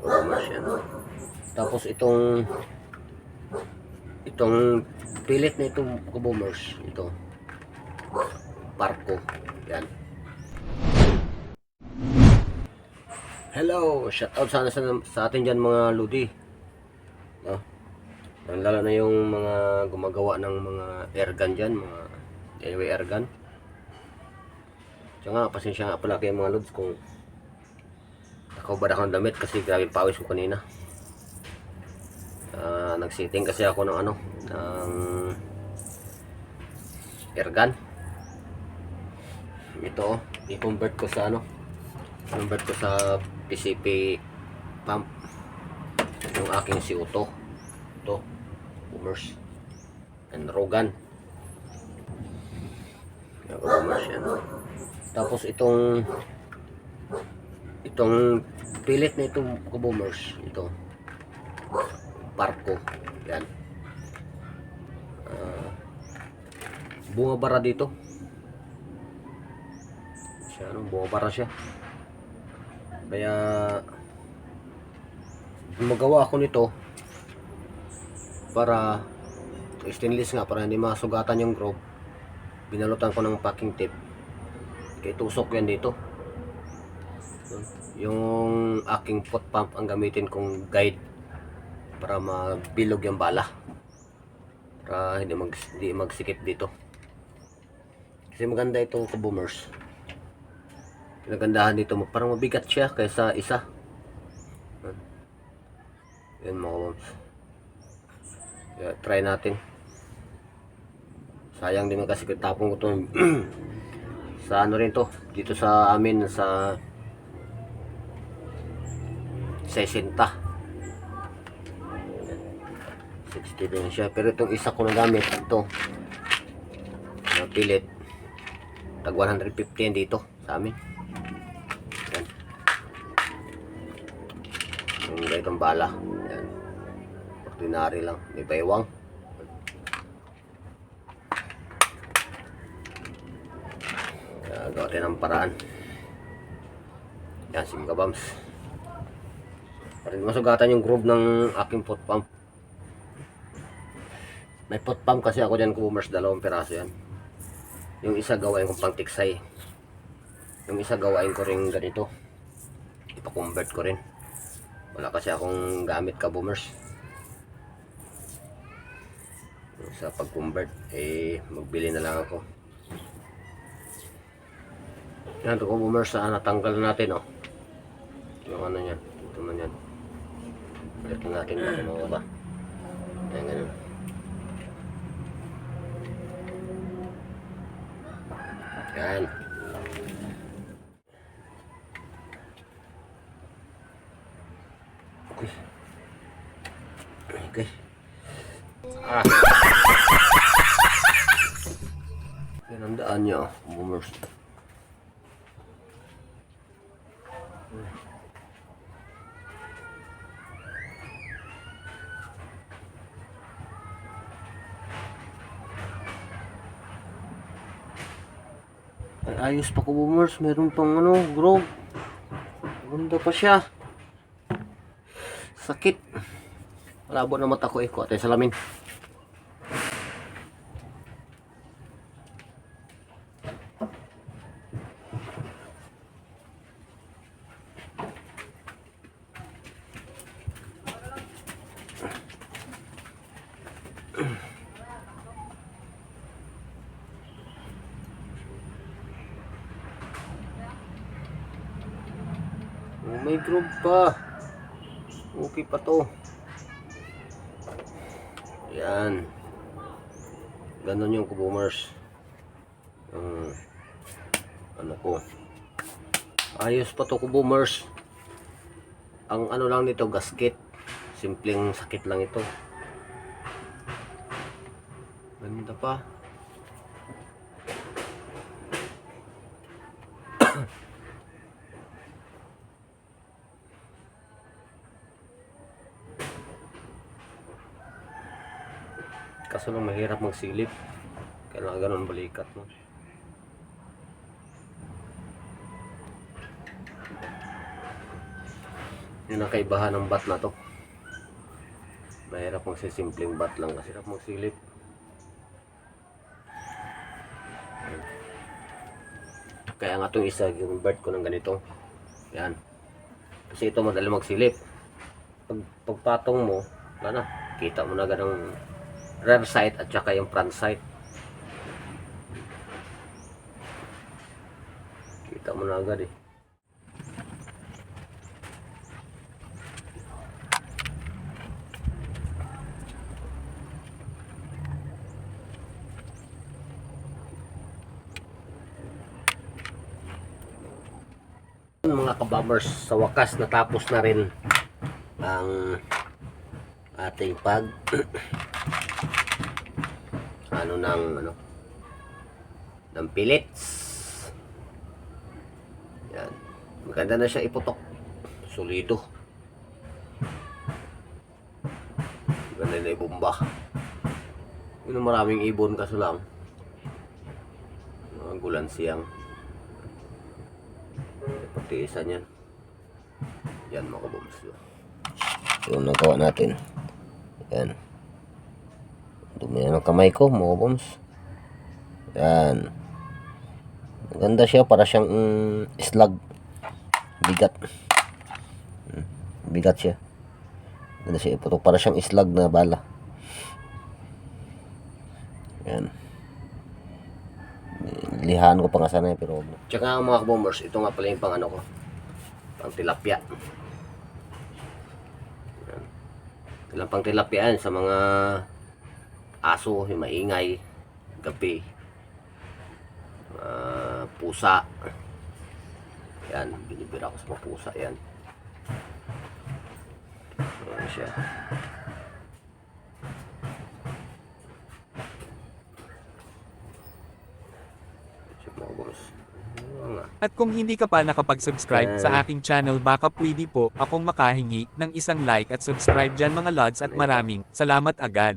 Boomers yan. Tapos itong pilit na itong boomers, ito Parco yan. Hello, shout out sana sa atin dyan mga ludi, no? Lalo na yung mga gumagawa ng mga airgun dyan, mga DIY airgun. Tsaka nga, pasensya nga pala kayo mga lods kung nakahubad ako ng damit kasi grabe pawis ko kanina. Nagsetting kasi ako ng ng airgun. Ito, i-convert ko sa convert ko sa PCP pump yung aking CO2. Ito, Boomers and Rogan. Yung Boomers yan. Tapos itong pilit na itong Boomers, ito Parco yan. Bumabara dito siya, bumabara siya, kaya gumagawa ako nito para stainless nga, para hindi masugatan yung groove. Binalutan ko ng packing tape, kaya tusok yan dito. Yung aking pot pump ang gamitin kong guide para mabilog yung bala, para hindi magsikip dito. Kasi maganda ito ka Boomers. Pinagandahan dito, parang mabigat siya kaysa isa. Yan mga bombs. Try natin. Sayang din kasi tapong ko ito sa rin to, dito sa amin sa 60 din siya. Pero itong isa ko na gamit, ito na pilit, tag 150 dito sa amin. Yan. Yung ganitong bala. Yan. Ordinary lang, may baywang. Gawa tayo ng paraan. Yan, simgabams. Para hindi masugatan yung groove ng aking pot pump. May pot pump kasi ako dyan, Boomers, 2 piraso yan. Yung isa gawain kong pang tiksay, yung isa gawain ko rin ganito, ipa-convert ko rin. Wala kasi akong gamit ka Boomers. Sa pag-convert magbili na lang ako. Yan ito ko Boomers, natanggal natin yung ano yan, ito man yan. Balik natin ano ba. Yan ganun. Yan. Okay. Yan ang daan niya, Boomers. Ayos pa ko Boomers, meron pang groove. Ganda pa siya. Sakit. Malabo na mata ko kuha tayo salamin. May groove pa. Okay pa to. Yan. Ganon yung Boomers. Ano ko. Ayos pa to Boomers. Ang ano lang nito, gasket. Simpleng sakit lang ito. Ganda pa. Kaso lang mahirap magsilip. Kailangan ganun balikat mo. Yun ang kaibahan ng bat na to. Mahirap magsisimpleng bat lang kasi hirap magsilip. Kaya nga itong isa, yung bird ko ng ganito. Yan. Kasi ito madali magsilip. Pagpatong mo, wala na. Kita mo na agad ang rear sight at saka yung front sight. Kita mo na agad eh. Mga kabombers, sa wakas natapos na rin ang ating pag ng pellets. Yan. Maganda na siya iputok. Solido. Maganda na ibumba. Yun ang maraming ibon kaso lang. Mga gulansiyang. Pagtiisan yan. Yan mga kabombers. Yung nagawa natin. Yan. Dumi na ng kamay ko mga kabombers. Yan. Maganda siya, para siyang slug. Bigat. Bigat siya. Maganda siya iputok, para siyang slug na bala. Yan. Lihaan ko pa nga sana pero tsaka mga kabombers, ito nga pala yung pang ko, pang tilapia. Yan. Ilang pang tilapia yan sa mga aso, yung maingay gabi, pusa. Yan, binibira ko sa mga pusa yan. Ayan siya. At kung hindi ka pa nakapag-subscribe sa aking channel, baka pwede po akong makahingi ng isang like at subscribe dyan mga lods, at maraming salamat agad.